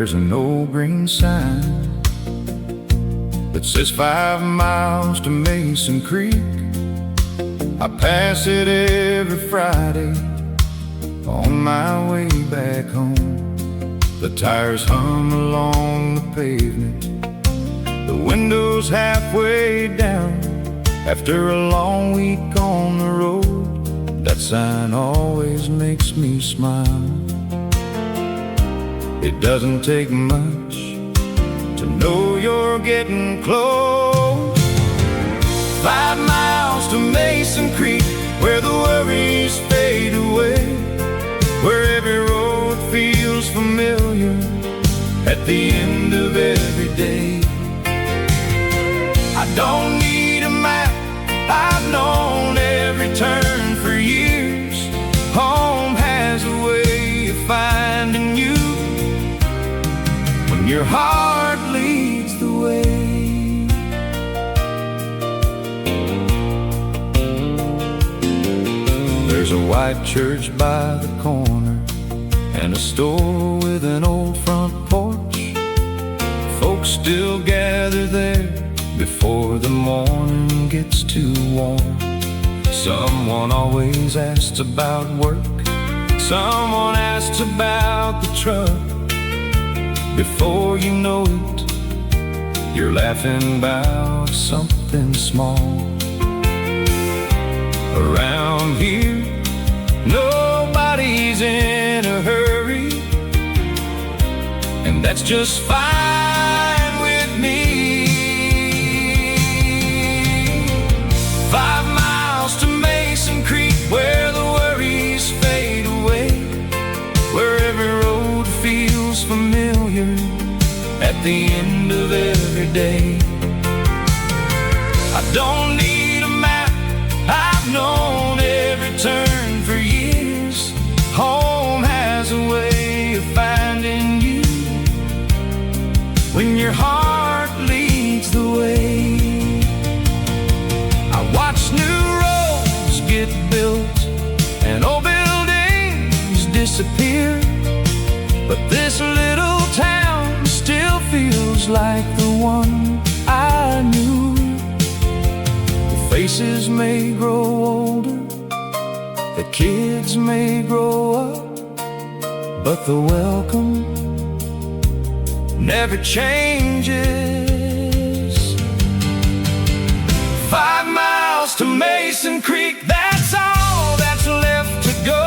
There's an old green sign that says 5 miles to Mason Creek. I pass it every Friday on my way back home. The tires hum along the pavement, the windows halfway down. After a long week on the road, that sign always makes me smile. It doesn't take much to know you're getting close. 5 miles to Mason Creek, where the worries fade away, where every road feels familiar at the end of every day. I don't need a map, I've known every turn for years. Home has a way of finding you when your heart leads the way. There's a white church by the corner and a store with an old front porch. Folks still gather there before the morning gets too warm. Someone always asks about work, someone asks about the truck. Before you know it, you're laughing about something small. Around here, nobody's in a hurry, and that's just fine with me. 5 miles to Mason Creek, where the worries fade away, where every road feels familiar at the end of every day. I don't need a map, I've known every turn for years. Home has a way of finding you when your heart leads the way. I watch new roads get built and old buildings disappear, but this little town still feels like the one I knew. The faces may grow older, the kids may grow up, but the welcome never changes. 5 miles to Mason Creek, that's all that's left to go.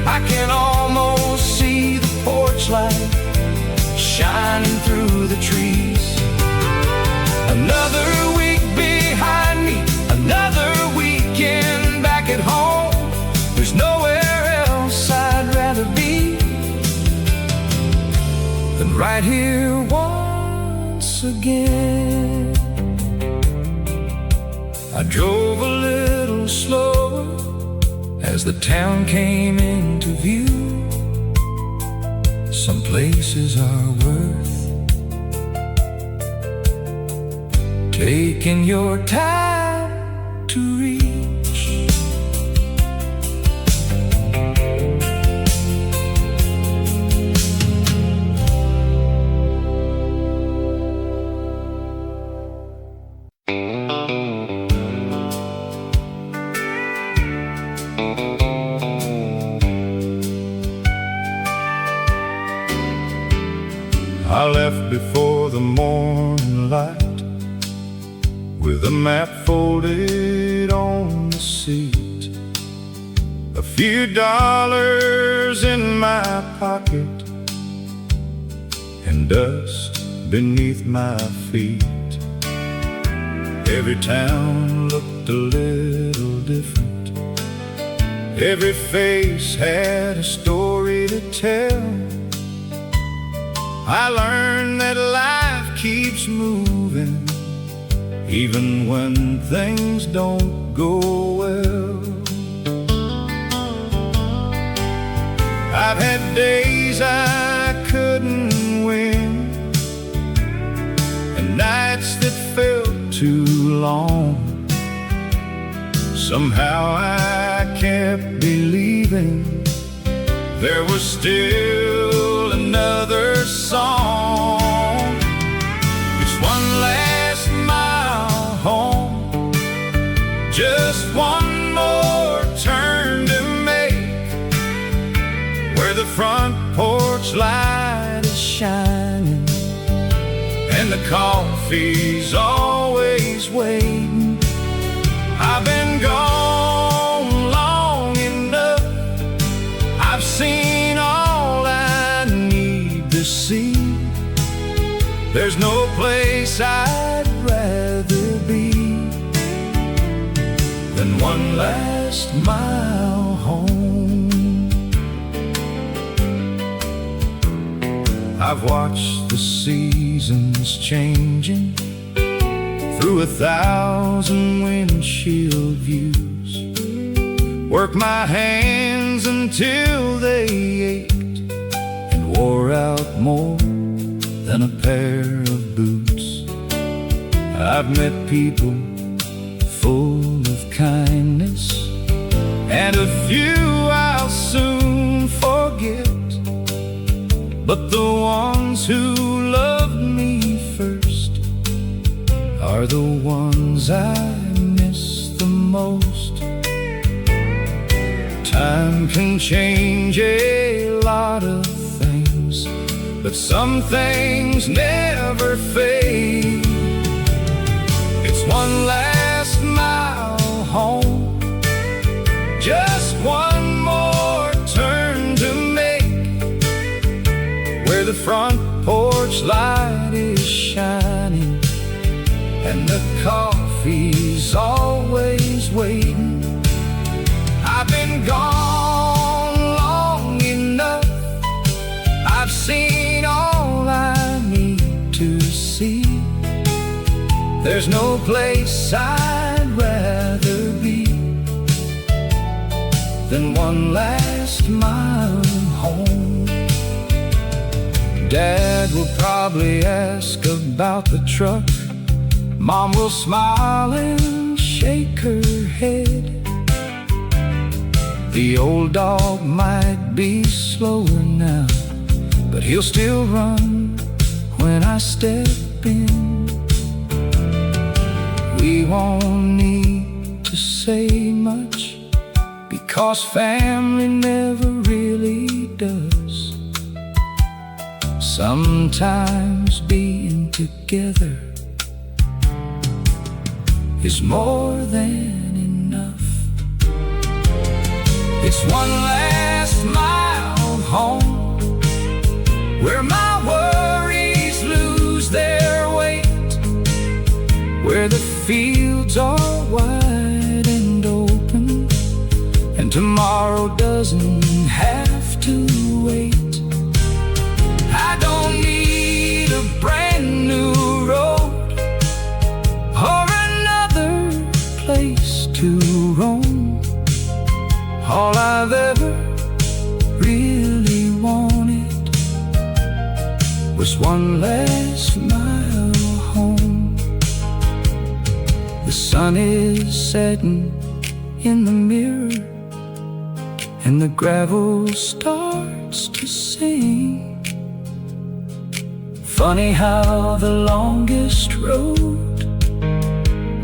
I can almost see the porch light shining through the trees. Another week behind me, another weekend back at home. There's nowhere else I'd rather be than right here once again. I drove a little slower as the town came into view. Some places are worth taking your time to reach. I left before the morning light, with a map folded on the seat, a few dollars in my pocket, and dust beneath my feet. Every town looked a little different, every face had a story to tell. I learned that life keeps moving, even when things don't go well. I've had days I couldn't win, and nights that felt too long. Somehow I kept believing there was still another another song. It's one last mile home, just one more turn to make, where the front porch light is shining and the coffee's always waiting. I've been gone long enough, I've seen all I need to see. There's no place I'd rather be than one last mile home. I've watched the seasons changing through 1,000 windshield views, work my hands until they ached and wore out more than a pair of boots. I've met people full of kindness, and a few I'll soon forget, but the ones who loved me first are the ones I miss the most. Time can change a lot of things, but some things never fade. It's one last mile home, just one more turn to make, where the front porch light is shining and the coffee's always waiting. I've been gone long enough, I've seen all I need to see. There's no place I'd rather be than one last mile home. Dad will probably ask about the truck, Mom will smile and shake her head. The old dog might be slower now, but he'll still run when I step in. We won't need to say much, because family never really does. Sometimes being together is more than enough. It's one last mile home, where my worries lose their weight, where the fields are wide and open, and tomorrow doesn't have to wait. I don't need a brand new road or another place to roam. All I've ever really wanted was one last mile home. The sun is setting in the mirror, and the gravel starts to sing. Funny how the longest road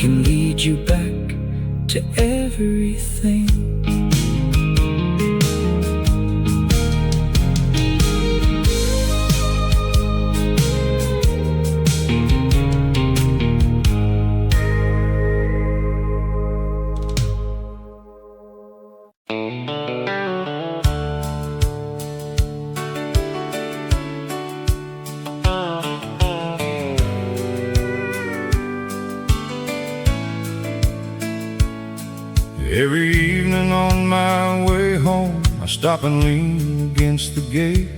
can lead you back to everything. Every evening on my way home, I stop and lean against the gate.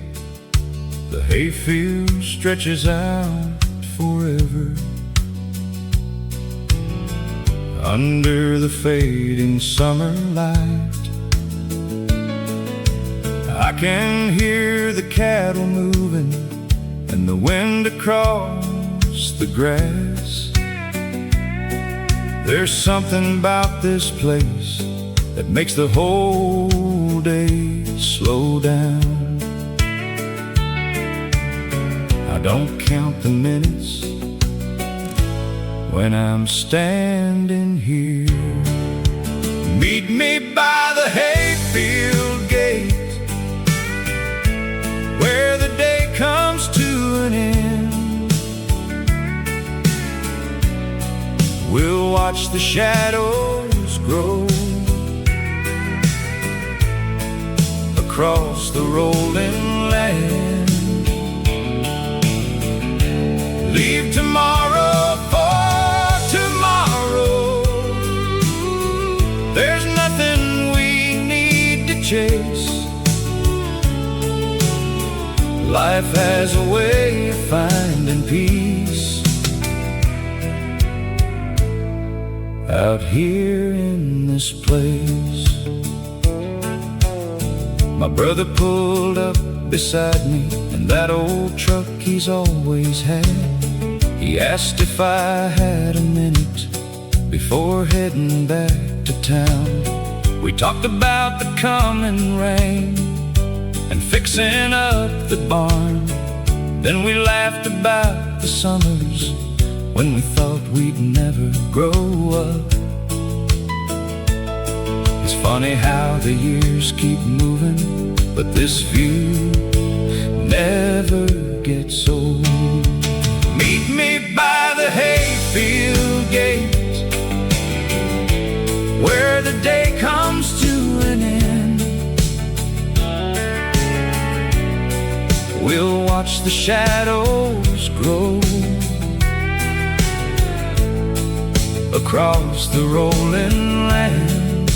The hayfield stretches out forever under the fading summer light. I can hear the cattle moving and the wind across the grass. There's something about this place that makes the whole day slow down. don't count the minutes when I'm standing here. Meet me by the hayfield gate, where the day comes to an end. We'll watch the shadows grow across the rolling land. Leave tomorrow for tomorrow. There's nothing we need to chase. Life has a way of finding peace out here in this place. My brother pulled up beside me in that old truck he's always had. He asked if I had a minute before heading back to town. We talked about the coming rain and fixing up the barn. Then we laughed about the summers when we thought we'd never grow up. It's funny how the years keep moving, but this view never gets old. Meet me by the hayfield gate, where the day comes to an end. We'll watch the shadows grow across the rolling land.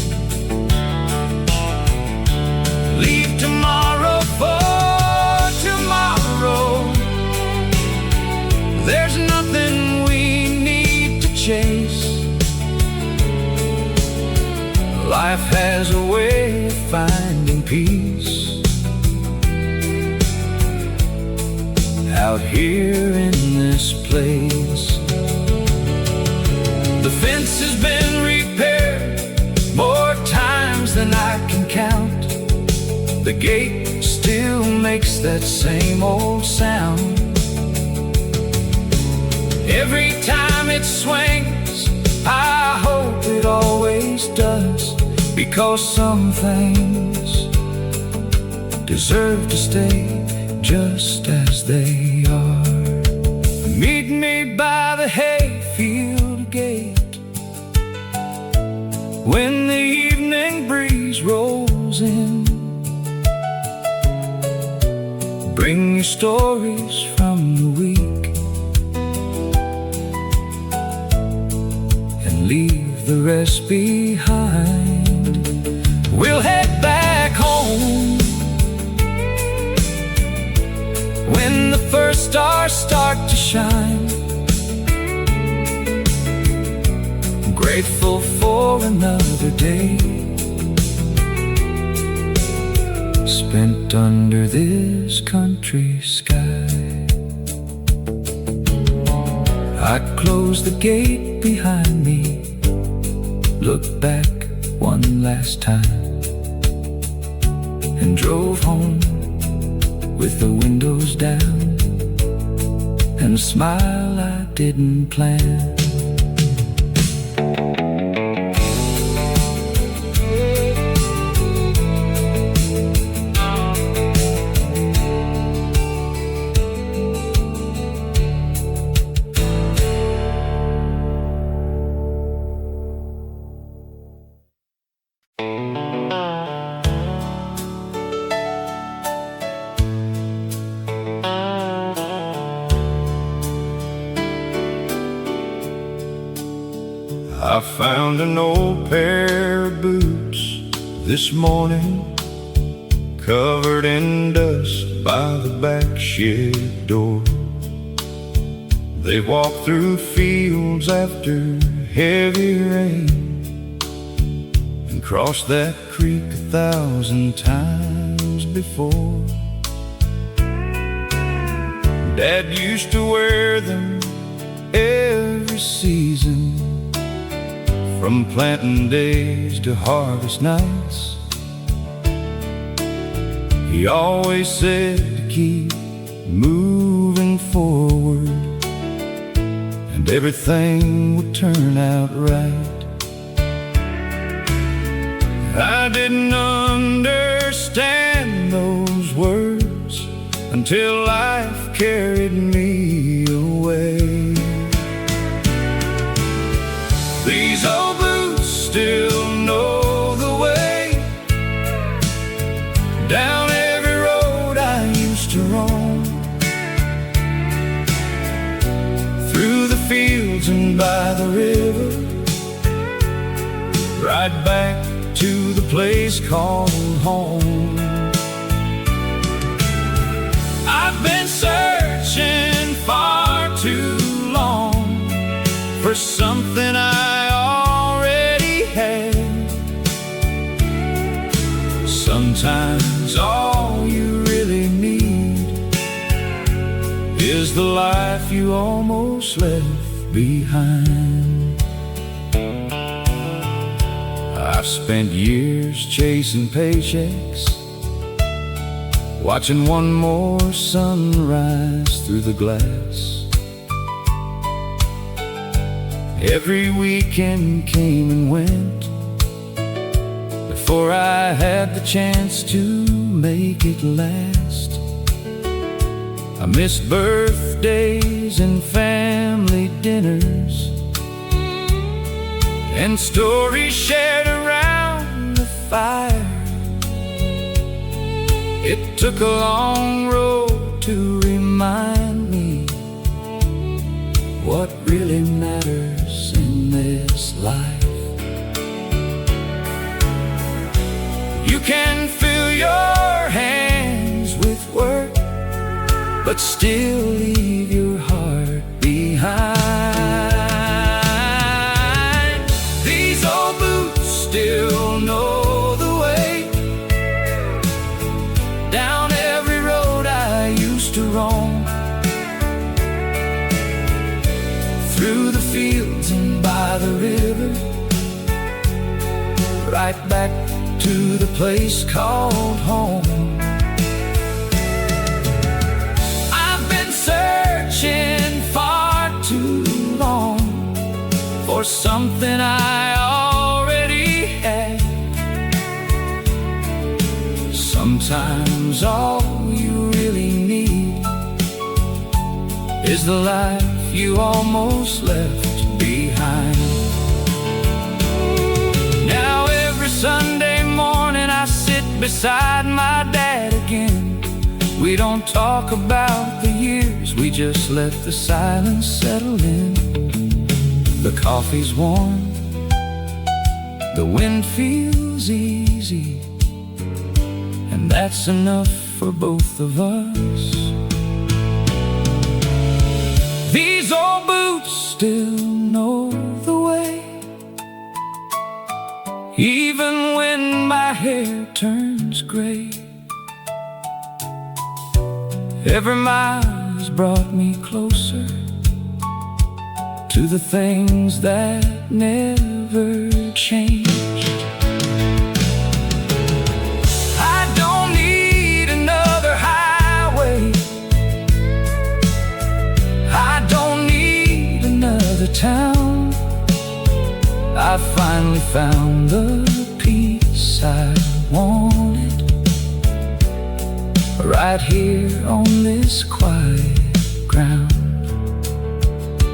Leave tomorrow for tomorrow. There's nothing we need to chase. Life has a way of finding peace out here in this place. The fence has been repaired more times than I can count. The gate still makes that same old sound. Every time it swings, I hope it always does, because some things deserve to stay just as they are. Meet me by the hayfield gate, when the evening breeze rolls in. Bring your stories from the week and leave the rest behind. We'll head back home when the first stars start to shine. Grateful for another day spent under this country sky. I closed the gate behind me, looked back one last time, and drove home with the windows down and a smile I didn't plan. I found an old pair of boots this morning, covered in dust by the back shed door. They walked through fields after heavy rain and crossed that creek 1,000 times before. Dad used to wear them every season, from planting days to harvest nights. He always said to keep moving going forward, and everything would turn out right. I didn't understand those words until life carried me away. These old boots still know the way down every road I used to roam, through the fields and by the river, right back to the place called home. I've been searching far too long for something I already had. Sometimes all you really need is the life you almost left behind. I've spent years chasing paychecks, watching one more sunrise through the glass. Every weekend came and went before I had the chance to make it last. I missed birthdays and family dinners and stories shared around the fire. It took a long road to remind me what really matters in this life. You can fill your hands with work, but still leave your heart behind. These old boots still know the way down every road I used to roam, through the fields and by the river, right back to the place called home. I've been searching far too long for something I already had. Sometimes all you really need is the life you almost left behind. Now every Sunday morning I sit beside my dad again. We don't talk about the years, we just let the silence settle in. The coffee's warm, the wind feels easy, and that's enough for both of us. These old boots still know the way, even when my hair turns gray. Every mile has brought me closer to the things that never change. I don't need another highway, I don't need another town. I finally found the peace I wanted right here on this quiet ground.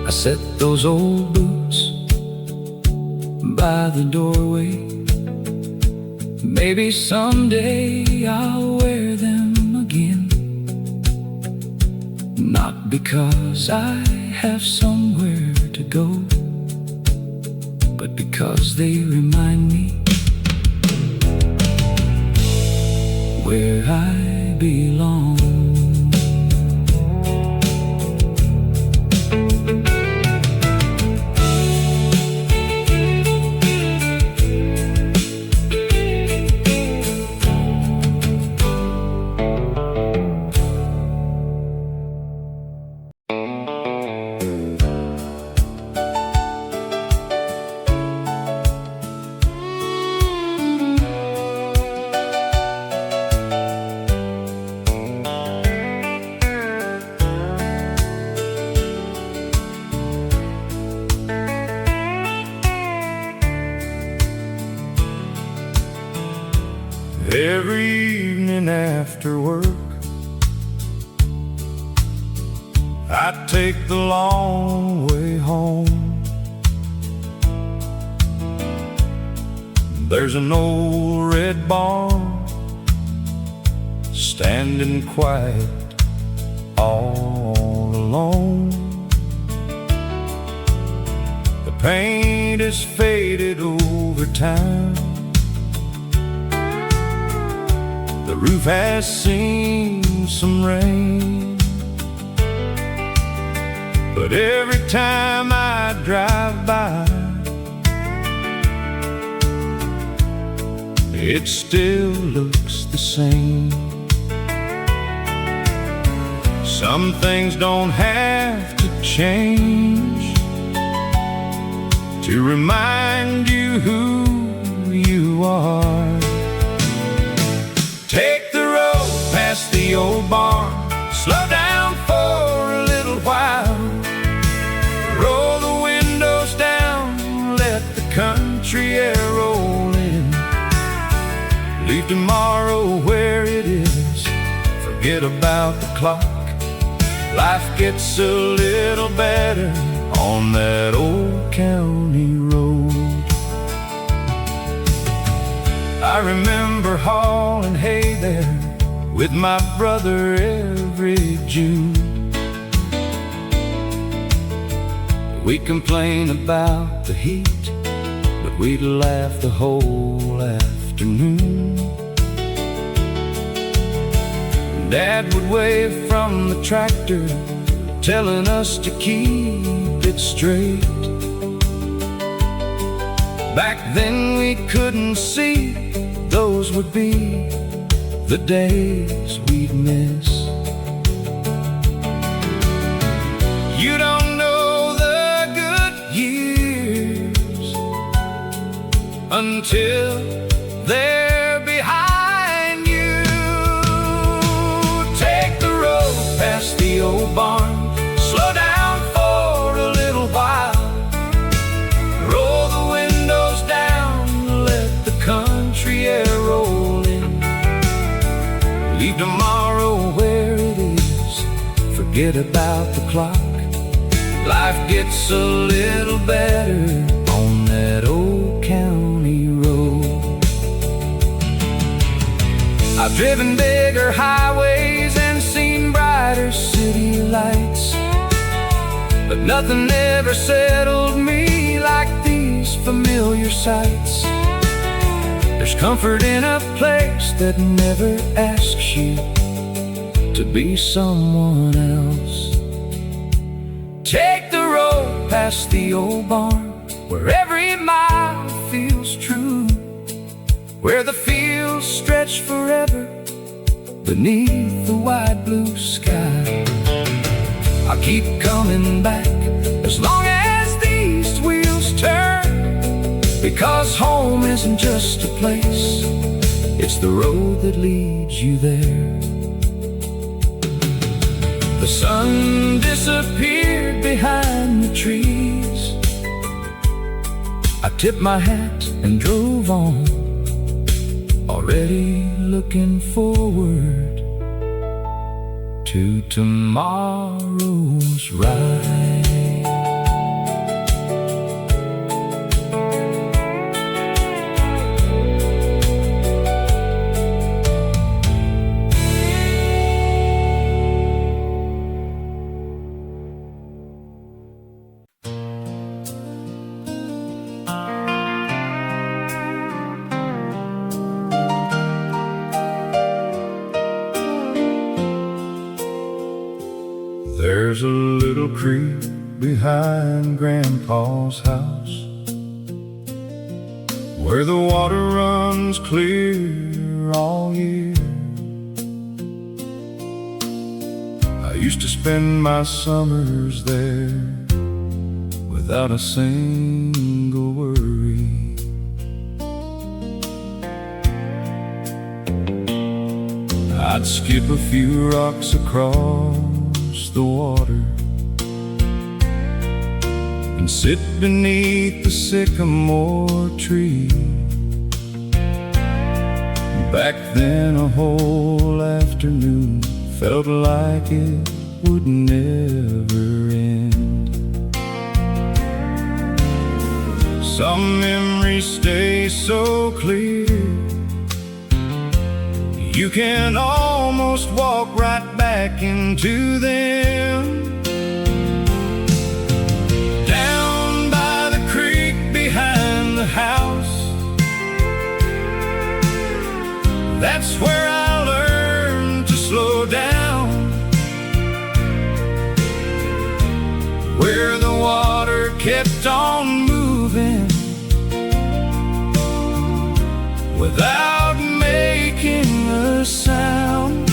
I set those old boots by the doorway. Maybe someday I'll wear them again, not because I have somewhere to go, but because they remind me where I belong. every evening after work, I'd take the long way home. There's an old red barn standing quiet all alone. The paint is faded over time, the roof has seen some rain, but every time I drive by, it still looks the same. Some things don't have to change to remind you who you are. Take the road past the old barn, slow down for a little while, roll the windows down, let the country air roll in. Leave tomorrow where it is, forget about the clock. Life gets a little better on that old county road. I remember hauling hay there with my brother every June. We'd complain about the heat, but we'd laugh the whole afternoon. Dad would wave from the tractor, telling us to keep it straight. Back then we couldn't see those would be the days we'd miss. You don't know the good years until they're behind you. Take the road past the old barn, slow down for a little while, roll the windows down, let the country air roll in. Leave tomorrow where it is, forget about the clock. Life gets a little better on that old county road. I've driven bigger highways and seen brighter city lights, but nothing ever settled me like these familiar sights. There's comfort in a place that never asks you to be someone else. Take the road past the old barn, where every mile feels true, where the fields stretch forever beneath the wide blue sky. I'll keep coming back as long as these wheels turn, because home isn't just a place, it's the road that leads you there. The sun disappeared behind the trees. I tipped my hat and drove on, already looking forward to tomorrow's ride. There's a little creek behind Grandpa's house, where the water runs clear all year. I used to spend my summers there without a single worry. I'd skip a few rocks across the water and sit beneath the sycamore tree, Back then a whole afternoon felt like it would never end. Some memories stay so clear, you can almost walk right back into them. Down by the creek behind the house, that's where I learned to slow down. Where the water kept on moving without making a sound.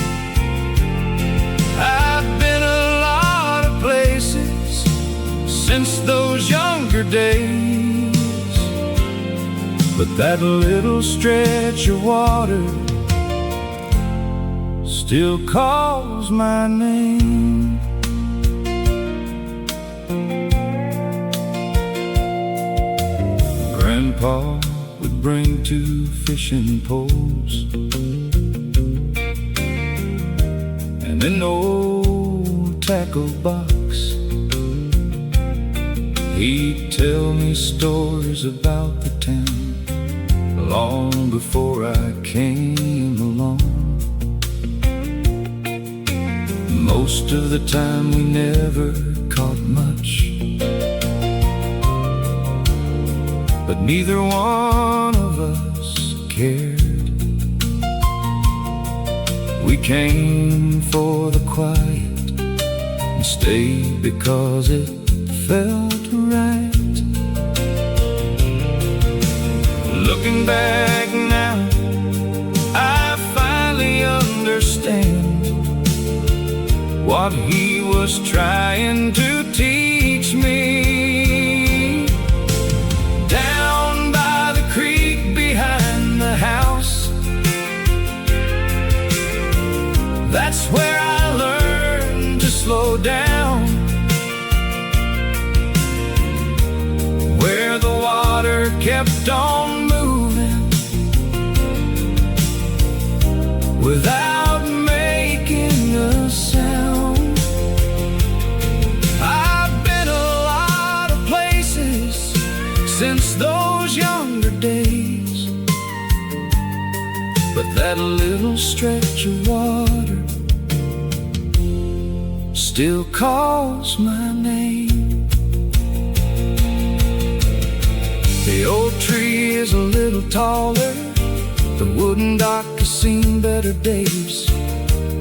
I've been a lot of places since those younger days, but that little stretch of water still calls my name. Grandpa would bring 2 fishing poles and an old tackle box. He'd tell me stories about the town long before I came along. Most of the time we never caught much, but neither one of us cared. We came for the quiet and stayed because it felt right. Looking back now, I finally understand what he was trying to teach me. Down by the creek behind the house, that's where I learned to slow down. Where the water kept on moving without making a sound. I've been a lot of places since those younger days, but that little stretch of water still calls my name. The old tree is a little taller, the wooden dock has seen better days.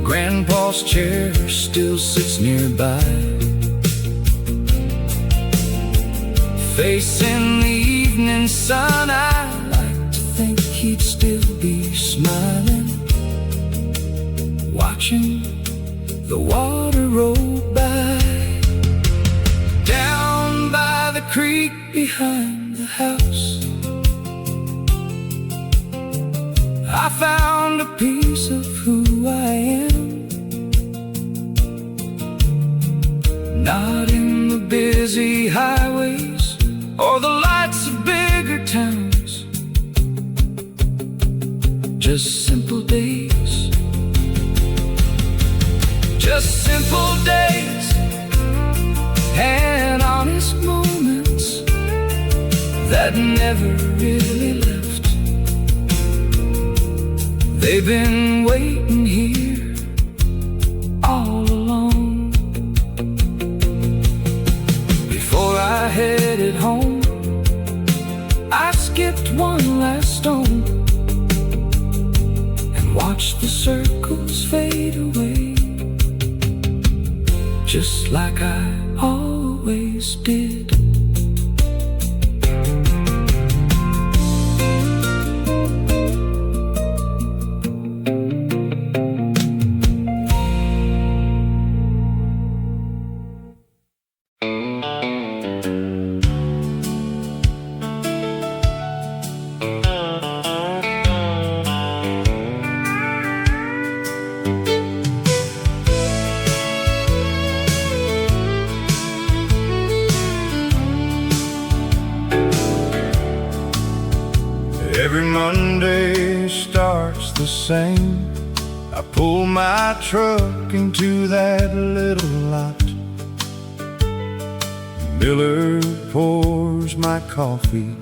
Grandpa's chair still sits nearby, facing the evening sun. I like to think he'd still be smiling, watching the water roll by. Down by the creek behind the house, I found a piece of who I am. Not in the busy highways or the lights of bigger towns, just simple days. Just simple days and honest moments that never really left. They've been waiting here all along. Before I headed home, I skipped one last stone and watched the circles fade away, just like I always did. Every Monday starts starts the same. I pull my truck into that little lot. Miller pours my coffee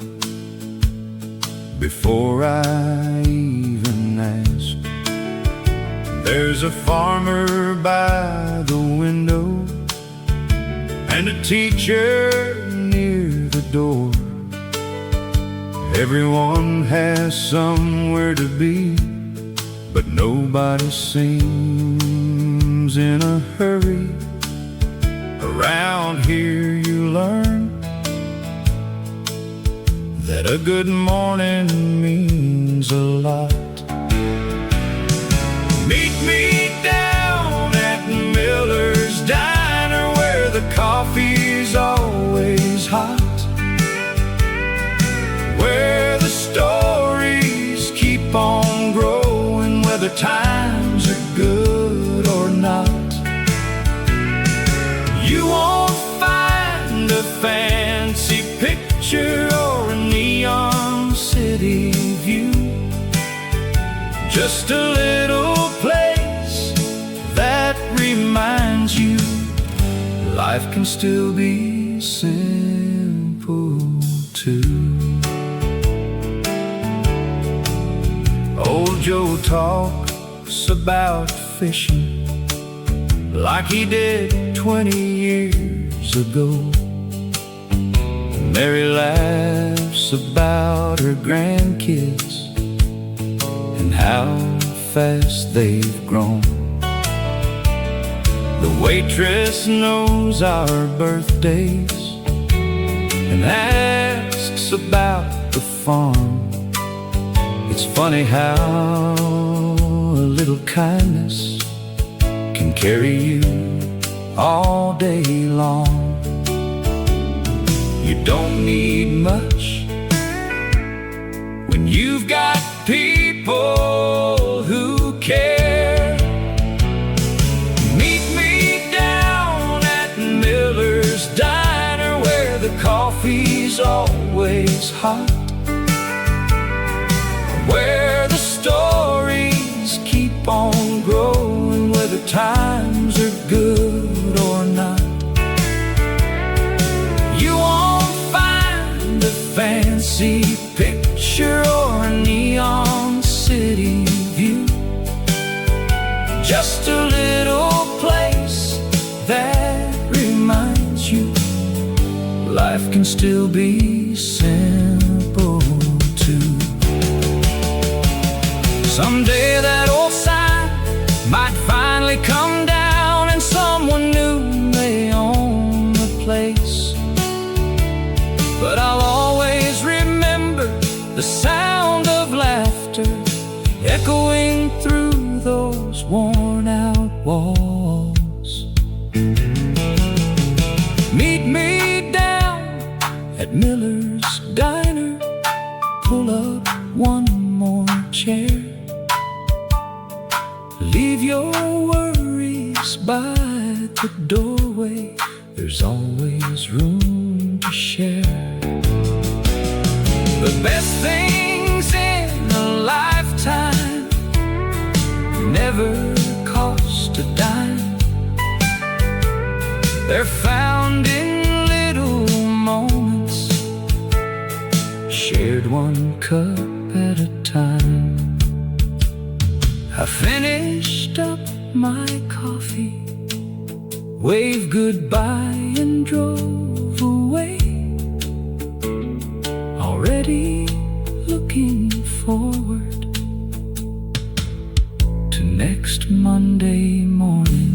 before I even ask. There's a farmer by the window and a teacher near the door. Everyone has somewhere to be, but nobody seems in a hurry. Around here you learn that a good morning means a lot. Meet me down at Miller's Diner, where the coffee's always hot, where the stories keep on growing, whether times are good or not. You won't find a fancy picture or a neon city view, just a little place that reminds you life can still be simple too. Old Joe talks about fishing like he did 20 years ago. Mary laughs about her grandkids and how fast they've grown. The waitress knows our birthdays and asks about the farm. It's funny how a little kindness can carry you all day long. You don't need much when you've got people who care. Meet me down at Miller's Diner, where the coffee's always hot, where the stories keep on growing, whether times are good or not. You won't find a fancy picture or a neon city view, just a little place that reminds you life can still be simple too. Someday that old sign might finally come down and someone new may own the place, but I'll always remember the sound of laughter echoing through those worn out walls. Meet me down at Miller's Diner, pull up one more chair, leave your worries by the doorway, there's always room to share. The best things in a lifetime never cost a dime. They're found in little moments, shared one cup at a time. I finished up my coffee, waved goodbye and drove away, already looking forward to next Monday morning.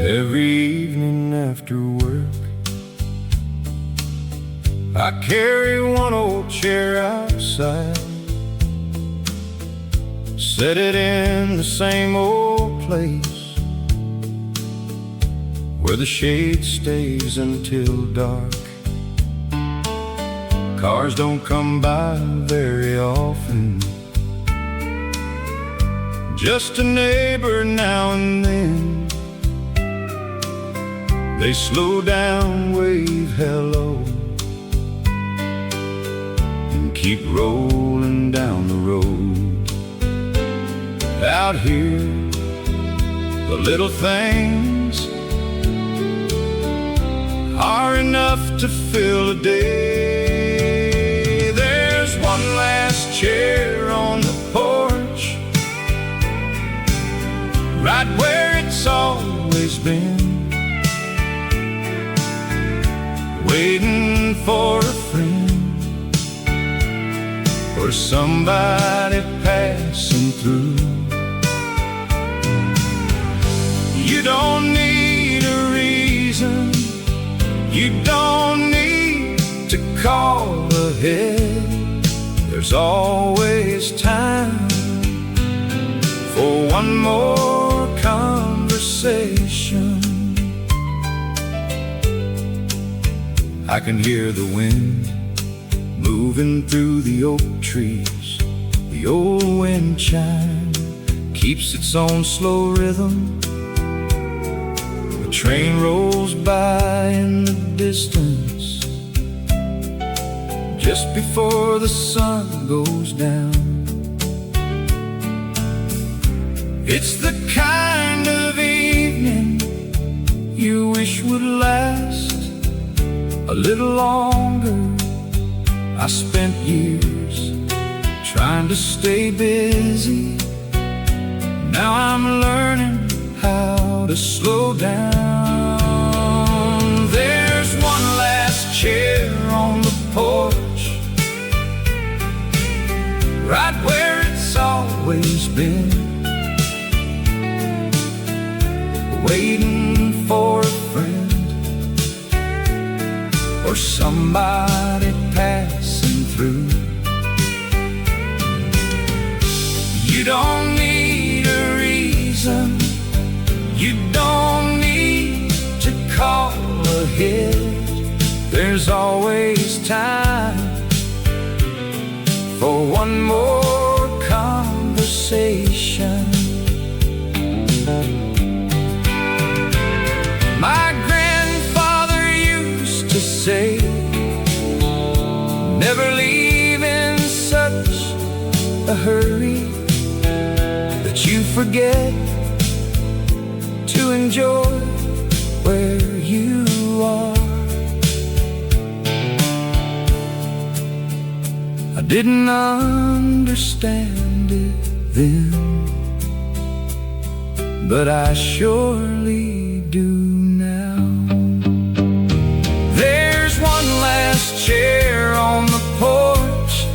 Every evening after work, I carry one old chair outside, set it in the same old place where the shade stays until dark. Cars don't come by very often, just a neighbor now and then. They slow down, wave hello, and keep rolling down the road. Out here, the little things are enough to fill a day. There's one last chair on the porch, right where it's always been, waiting for a friend or somebody passing through. You don't need a reason, you don't need to call ahead. There's always time for one more conversation. I can hear the wind moving through the oak trees. The old wind chime keeps its own slow rhythm. The train rolls by in the distance just before the sun goes down. It's the kind of evening you wish would last a little longer. I spent years trying to stay busy. Now I'm learning how to slow down. There's one last chair on the porch, right where it's always been, waiting for a friend or somebody passing through. You don't need a reason, you don't need to call ahead. There's always time for one more conversation. My grandfather used to say, never leave in such a hurry that you forget to enjoy where you are. I didn't understand it then, but I surely do now. There's one last chair on the porch,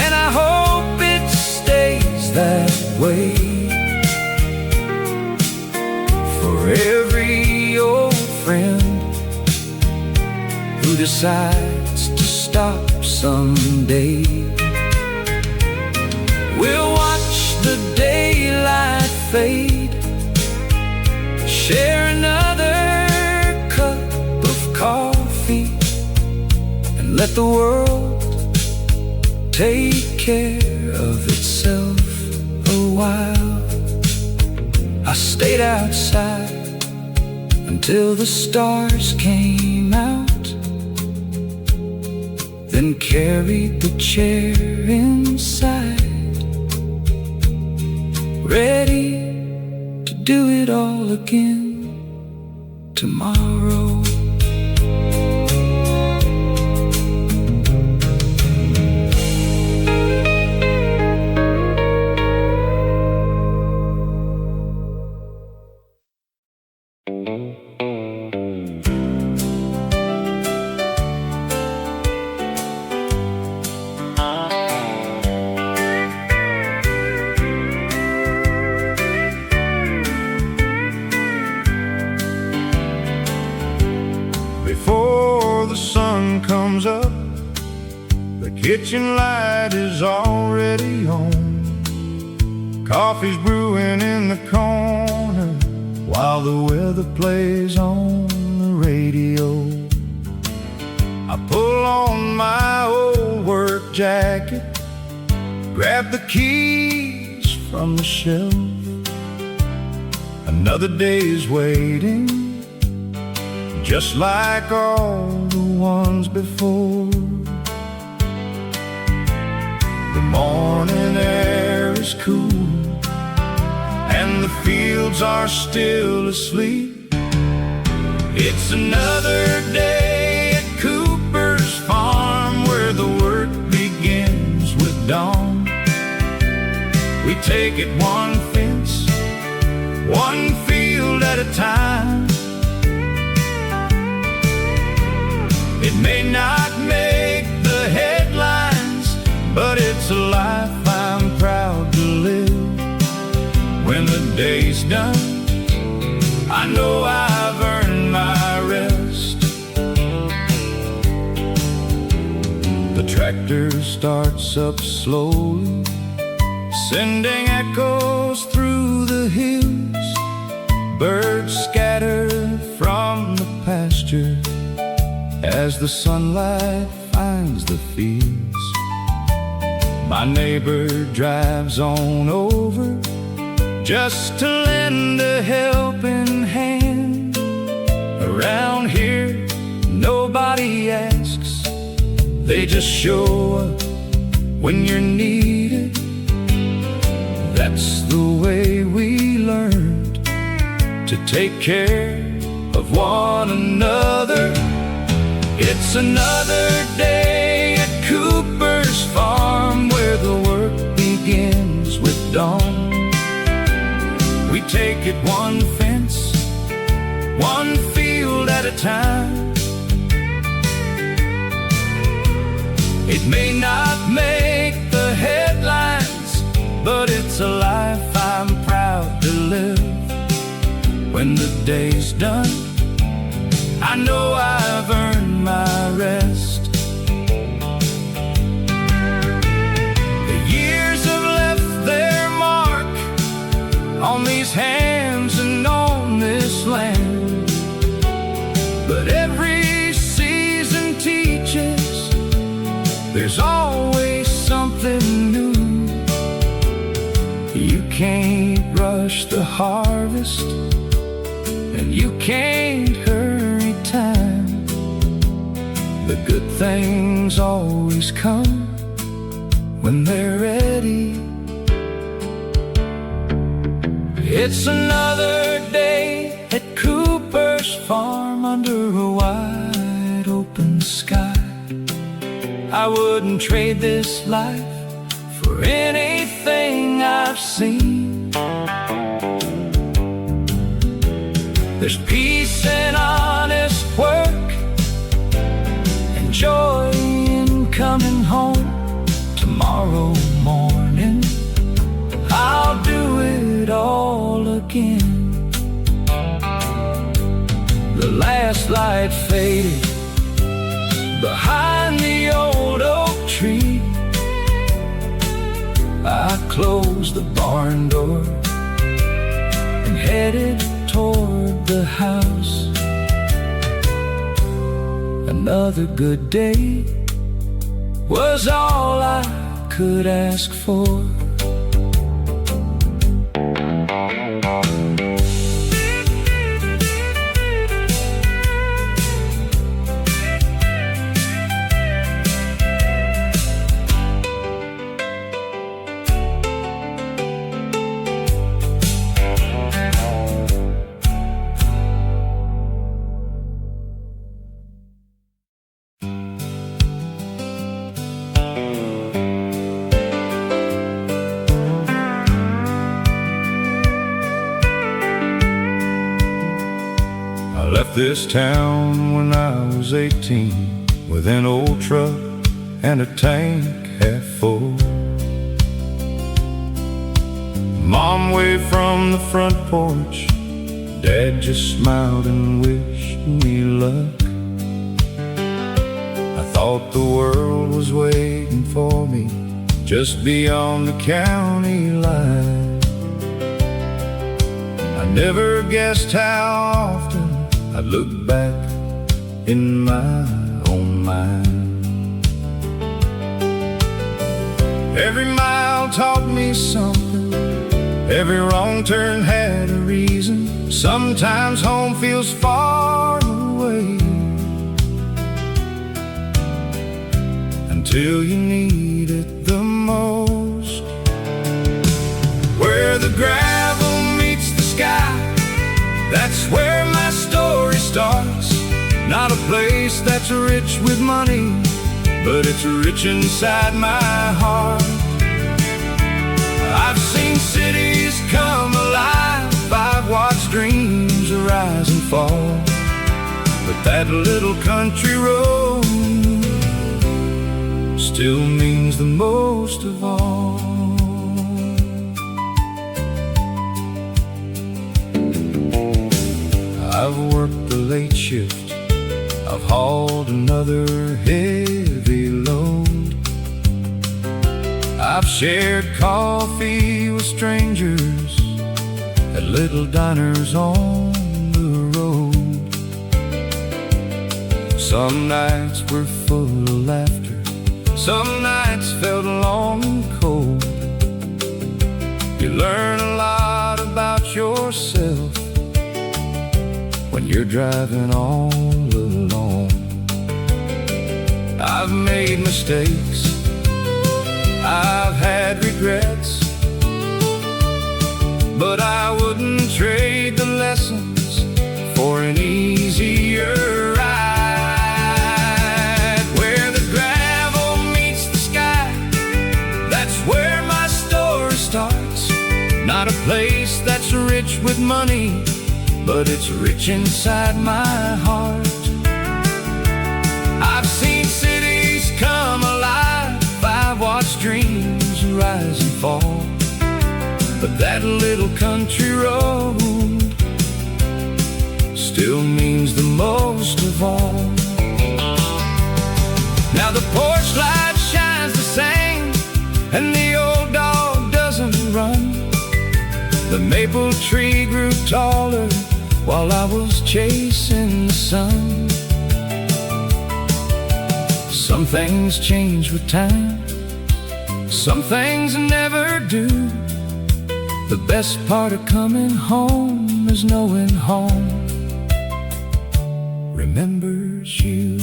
and I hope it stays that way. For every old friend who decides to stop someday, we'll watch the daylight fade, share another cup of coffee, and let the world take care of itself a while. I stayed outside until the stars came out, then carried the chair inside, ready to do it all again tomorrow. Before the sun comes up, the kitchen light is already on. Coffee's brewing in the corner while the weather plays on the radio. I pull on my old work jacket, grab the keys from the shelf. Another day's waiting, just like all the ones before. The morning air is cool, and the fields are still asleep. It's another day at Cooper's farm, where the work begins with dawn. We take it one fence, one field at a time. It may not make the headlines, but it's a life I'm proud to live. When the day's done, I know I've earned my rest. The tractor starts up slowly, sending echoes through the hills. Birds scatter from the pasture as the sunlight finds the fields. My neighbor drives on over just to lend a helping hand. Around here, nobody asks, they just show up when you're needed. That's the way we learned to take care of one another. It's another day at Cooper's farm, where the work begins with dawn. We take it one fence, one field at a time. It may not make the headlines, but it's a life I'm proud to live. When the day's done, I know I've earned my rest. The years have left their mark on these hands and on this land, but every season teaches there's always something new. You can't rush the harvest, and you can't hurry time. The good things always come when they're ready. It's another day at Cooper's farm, under a wide open sky. I wouldn't trade this life for anything I've seen. There's peace in honest work, and joy in coming home. Tomorrow morning, I'll do it all again. The last light faded behind the old oak tree. I closed the barn door and headed toward the house. Another good day was all I could ask for. This town when I was 18, with an old truck and a tank half full. Mom waved from the front porch, Dad just smiled and wished me luck. I thought the world was waiting for me just beyond the county line. I never guessed how often I'd look back in my own mind. Every mile taught me something, every wrong turn had a reason. Sometimes home feels far away until you need it the most. Where the gravel meets the sky, that's where my story starts. Not a place that's rich with money, but it's rich inside my heart. I've seen cities come alive, I've watched dreams arise and fall, but that little country road still means the most of all. I've worked the late shift, I've hauled another heavy load, I've shared coffee with strangers at little diners on the road. Some nights were full of laughter, some nights felt long and cold. You learn a lot about yourself when you're driving all alone. I've made mistakes, I've had regrets, but I wouldn't trade the lessons for an easier ride. Where the gravel meets the sky, that's where my story starts. Not a place that's rich with money, but it's rich inside my heart. I've seen cities come alive, I've watched dreams rise and fall, but that little country road still means the most of all. Now the porch light shines the same, and the old dog doesn't run. The maple tree grew taller while I was chasing the sun. Some things change with time, some things never do. The best part of coming home is knowing home remembers you.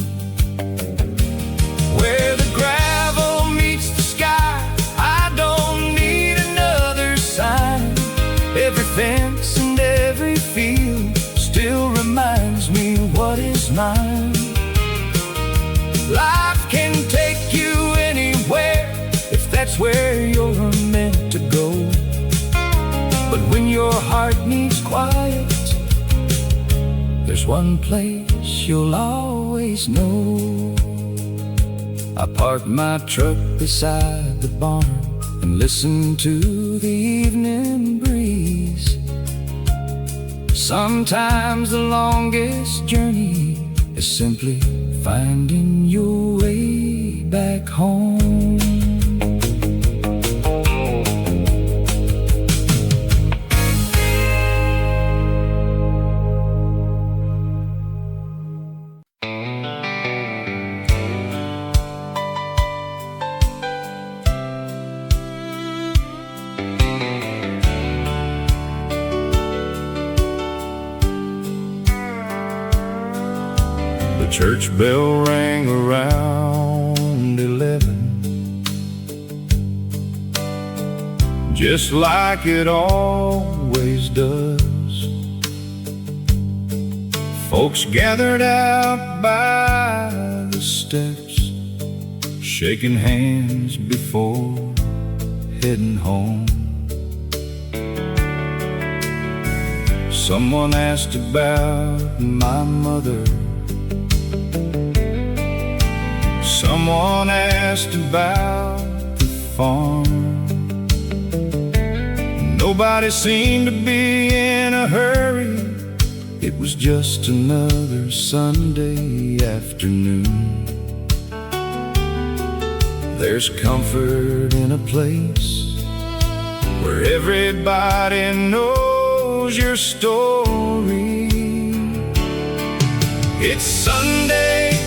Where the gravel meets the sky, I don't need another sign. Every fence and every field still reminds me what is mine. Life can take you anywhere if that's where you're meant to go, but when your heart needs quiet, there's one place you'll always know. I park my truck beside the barn and listen to the evening breeze. Sometimes the longest journey is simply finding your way back home. Church bell rang around 11, just like it always does. Folks gathered out by the steps, shaking hands before heading home. Someone asked about my mother, someone asked about the farm. Nobody seemed to be in a hurry, it was just another Sunday afternoon. There's comfort in a place where everybody knows your story. It's Sunday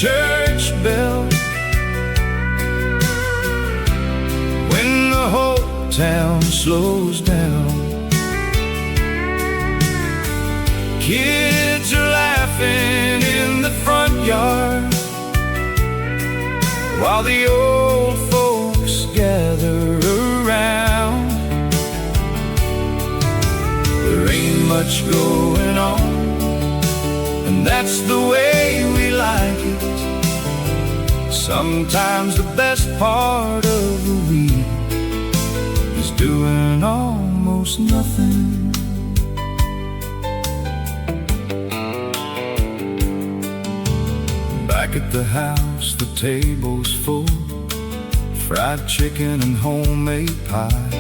church bell, when the whole town slows down. Kids are laughing in the front yard, while the old folks gather around. There ain't much going on, and that's the way we like it. Sometimes the best part of the week is doing almost nothing. Back at the house, the table's full, fried chicken and homemade pie.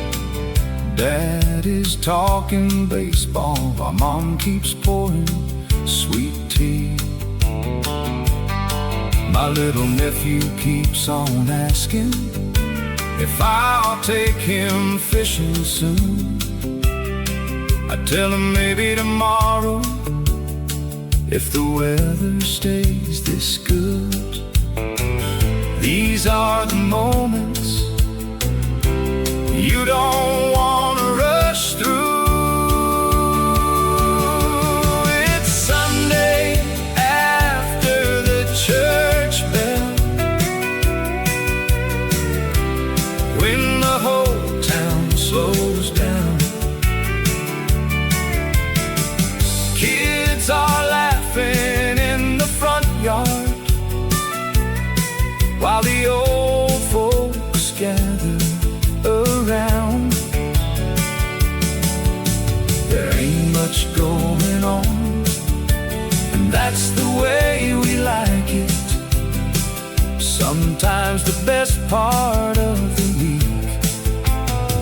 Dad is talking baseball while Mom keeps pouring sweet tea. My little nephew keeps on asking if I'll take him fishing soon. I tell him maybe tomorrow, if the weather stays this good. These are the moments you don't want to rush through. It's Sunday after the church bell, when the whole town slows down. Kids are laughing in the front yard, while the old folks gather around. There ain't much going on, and that's the way we like it. Sometimes the best part of the week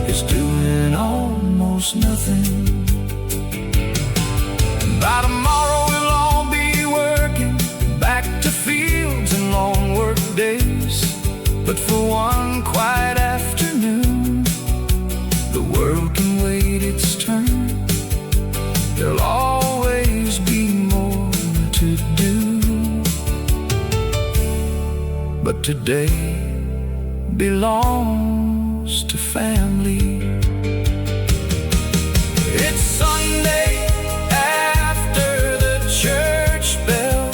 is doing almost nothing. By tomorrow we'll all be working, back to fields and long work days. But for one quiet afternoon, the world can wait its turn. There'll always be more to do. But today belongs to family. It's Sunday after the church bell,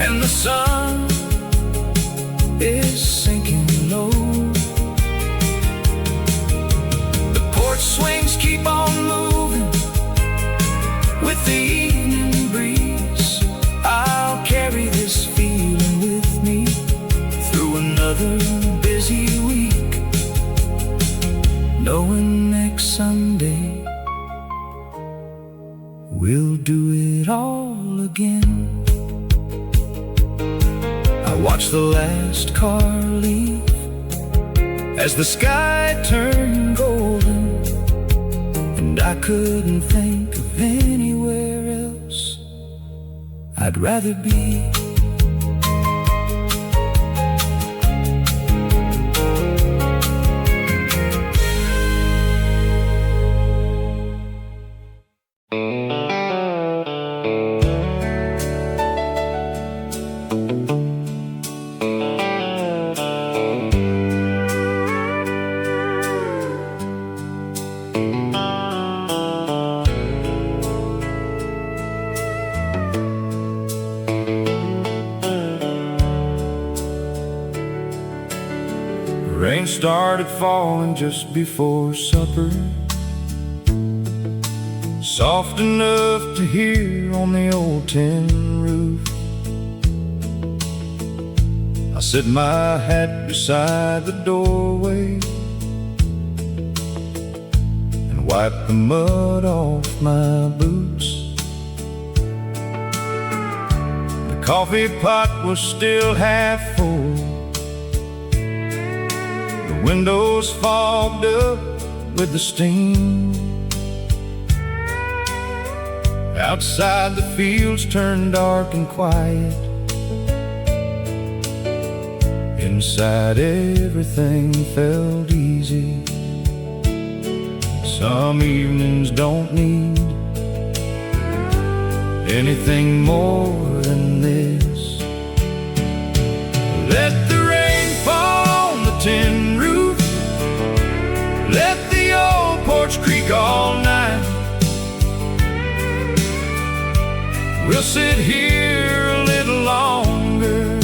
and the sun is sinking low. The porch swings keep on moving with the evening breeze. I'll carry this feeling with me through another busy week, knowing next Sunday we'll do it all again. I watch the last car leave as the sky turned golden, and I couldn't think of anywhere else I'd rather be. Rain started falling just before supper, soft enough to hear on the old tin roof. I set my hat beside the doorway and wiped the mud off my boots. The coffee pot was still half full, windows fogged up with the steam. Outside the fields turned dark and quiet. Inside everything felt easy. Some evenings don't need anything more than this. We'll sit here a little longer,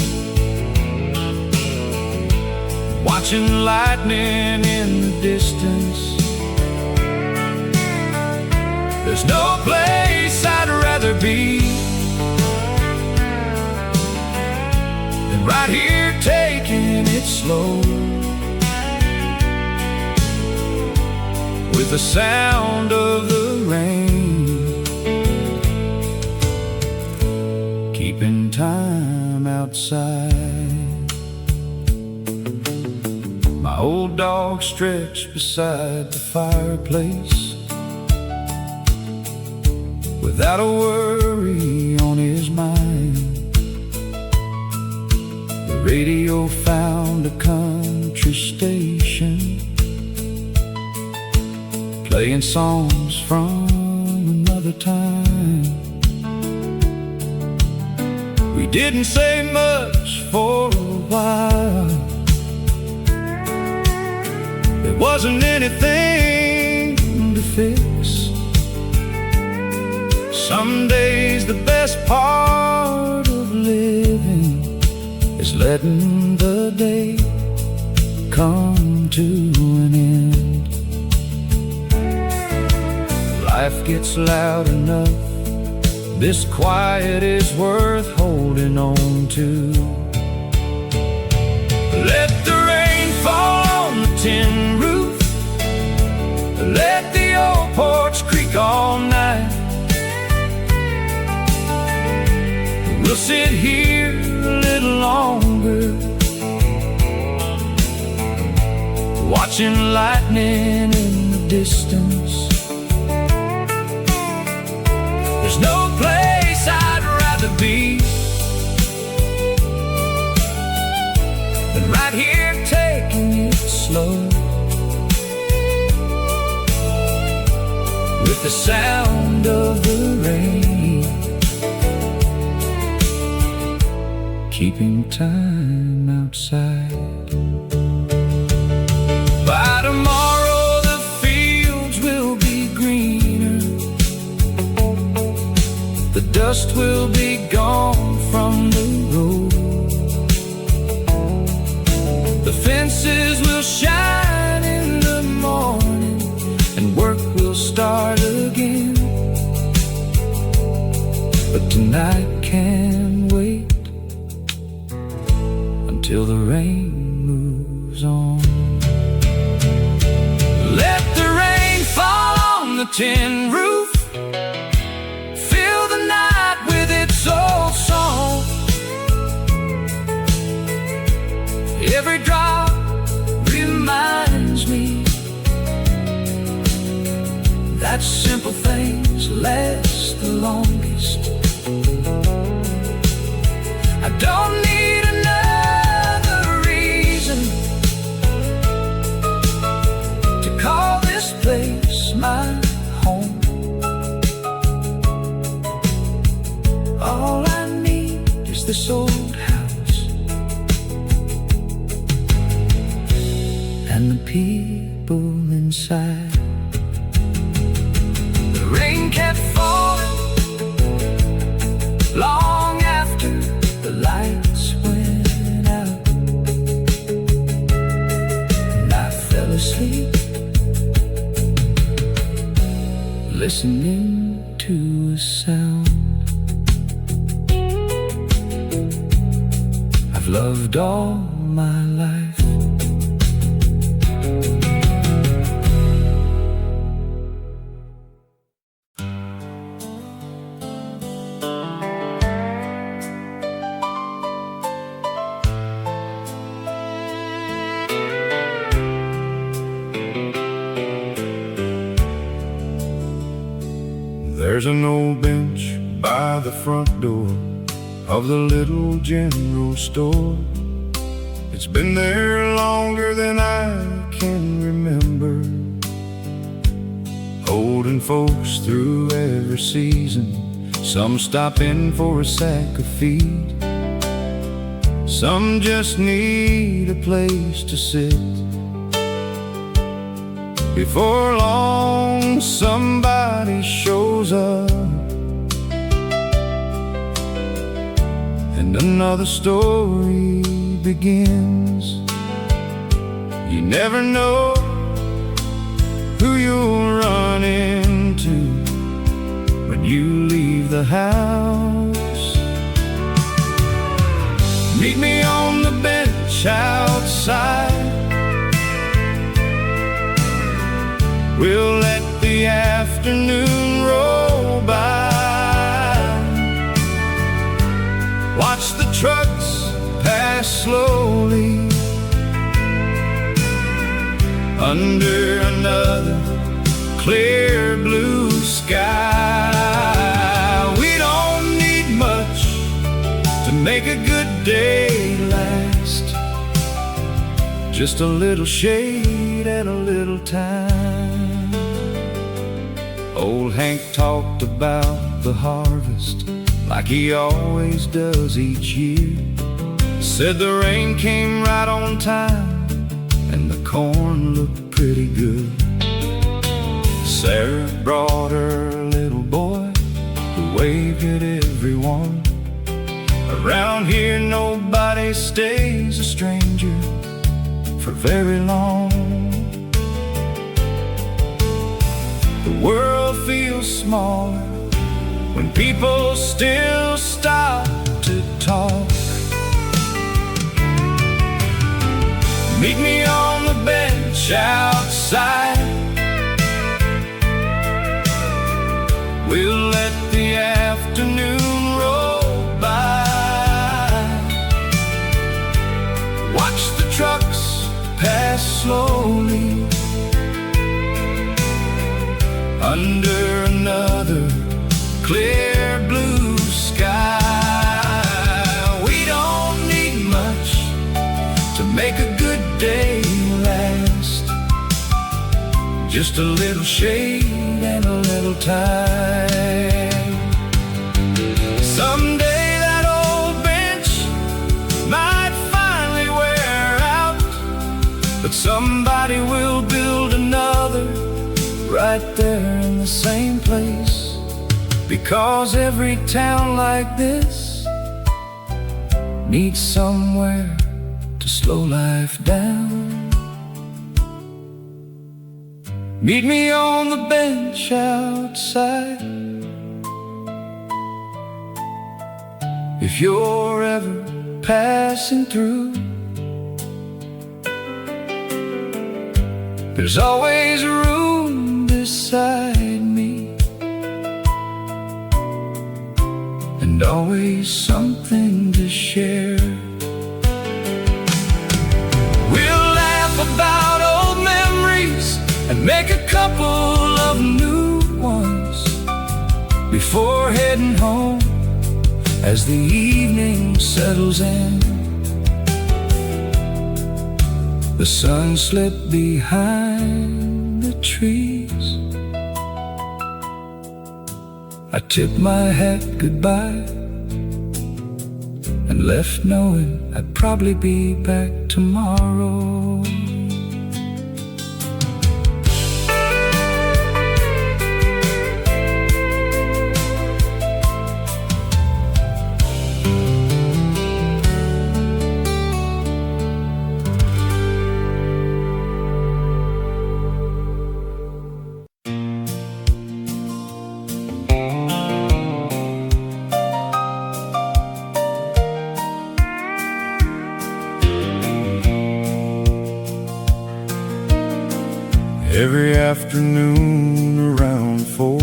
watching lightning in the distance. There's no place I'd rather be than right here taking it slow, with the sound of the rain, keeping time outside. My old dog stretched beside the fireplace, without a worry on his mind. The radio found a country station, playing songs from another time. We didn't say much for a while. There wasn't anything to fix. Some days the best part of living is letting the day come to an end. Life gets loud enough, this quiet is worth holding on to. Let the rain fall on the tin roof, let the old porch creak all night. We'll sit here a little longer, watching lightning in the distance. There's no place I'd rather be than right here taking it slow, with the sound of the rain, keeping time outside. By tomorrow the fields will be greener, the dust will be gone from the road, the fences will shine in the morning, and work will start again. But tonight can't wait until the rain moves on. Let the rain fall on the tin roof, fill the night with its old song. Every drop reminds me that simple things last the longest. I don't need another reason to call this place my home. All I need is this old house and the people inside. The rain kept falling long after the lights went out, and I fell asleep listening to a sound I've loved all my life. There's an old bench by the front door of the little general store. It's been there longer than I can remember, holding folks through every season. Some stop in for a sack of feed, some just need a place to sit. Before long, somebody shows up another story begins. You never know who you'll run into when you leave the house. Meet me on the bench outside. We'll let the afternoon roll by. Watch the trucks pass slowly under another clear blue sky. We don't need much to make a good day last. Just a little shade and a little time. Old Hank talked about the harvest like he always does each year. Said the rain came right on time and the corn looked pretty good. Sarah brought her little boy who waved at everyone. Around here nobody stays a stranger for very long. The world feels smaller when people still stop to talk. Meet me on the bench outside. We'll let the afternoon roll by. Watch the trucks pass slowly under another clear blue sky. We don't need much to make a good day last. Just a little shade and a little time. Someday that old bench might finally wear out, but somebody will build another right there in the same place. Because every town like this needs somewhere to slow life down. Meet me on the bench outside. If you're ever passing through, there's always room beside me, and always something to share. We'll laugh about old memories and make a couple of new ones before heading home as the evening settles in. The sun slipped behind the trees. I tipped my hat goodbye and left knowing I'd probably be back tomorrow. Every afternoon around 4,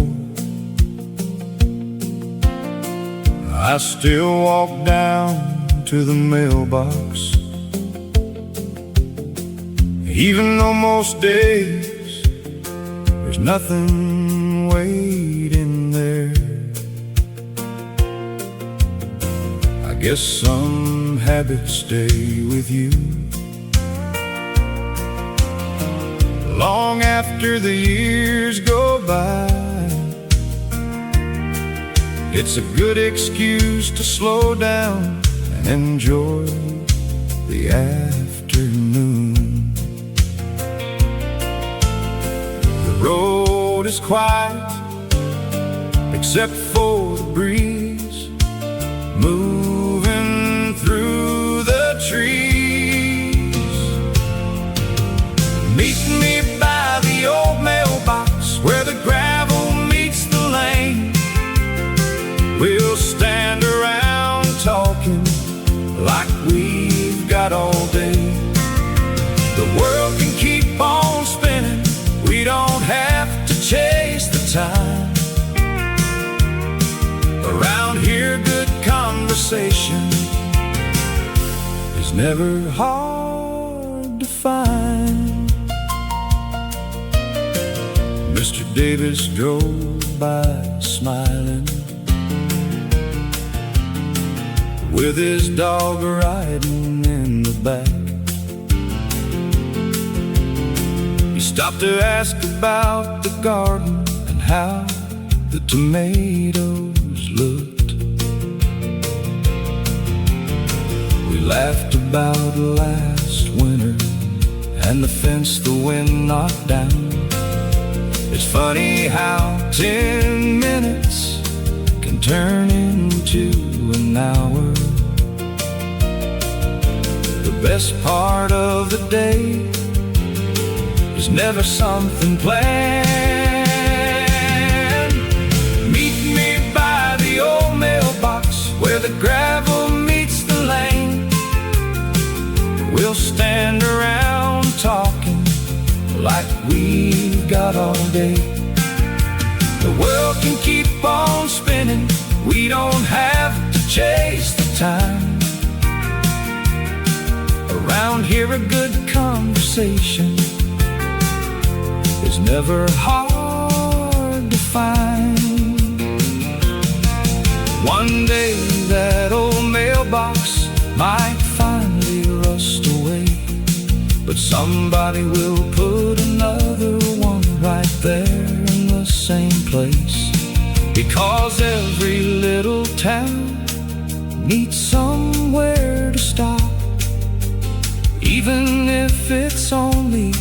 I still walk down to the mailbox, even though most days there's nothing waiting there. I guess some habits stay with you long after the years go by. It's a good excuse to slow down and enjoy the afternoon. The road is quiet except for the breeze moving We'll stand around talking like we've got all day. The world can keep on spinning, we don't have to chase the time. Around here good conversation is never hard to find. Mr. Davis drove by smiling, with his dog riding in the back. He stopped to ask about the garden and how the tomatoes looked. We laughed about last winter and the fence the wind knocked down. It's funny how 10 minutes can turn into an hour. The best part of the day is never something planned. Meet me by the old mailbox where the gravel meets the lane. We'll stand around talking like we've got all day. The world can keep on spinning, we don't have to chase the time. Around here a good conversation is never hard to find. One day that old mailbox might finally rust away, but somebody will put another one right there in the same place. Because every little town needs somewhere to stop, even if it's only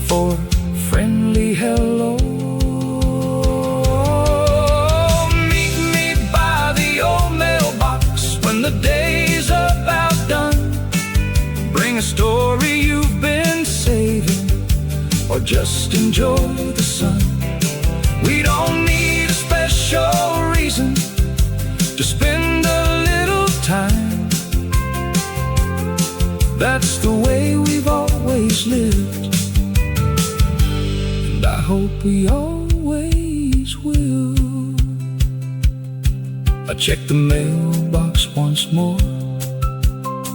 for friendly hello. Meet me by the old mailbox when the day's about done. Bring a story you've been saving, or just enjoy the sun. We don't need a special reason to spend a little time. That's the way we've always lived, and I hope we always will. I checked the mailbox once more,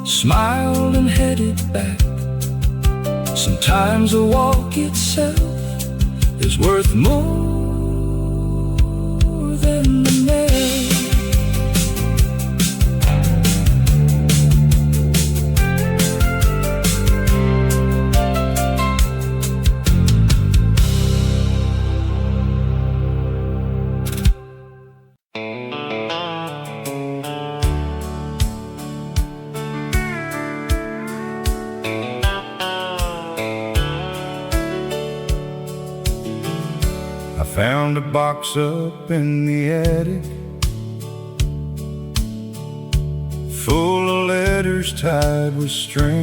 smiled and headed back. Sometimes a walk itself is worth more than the mail. Found a box up in the attic, full of letters tied with string.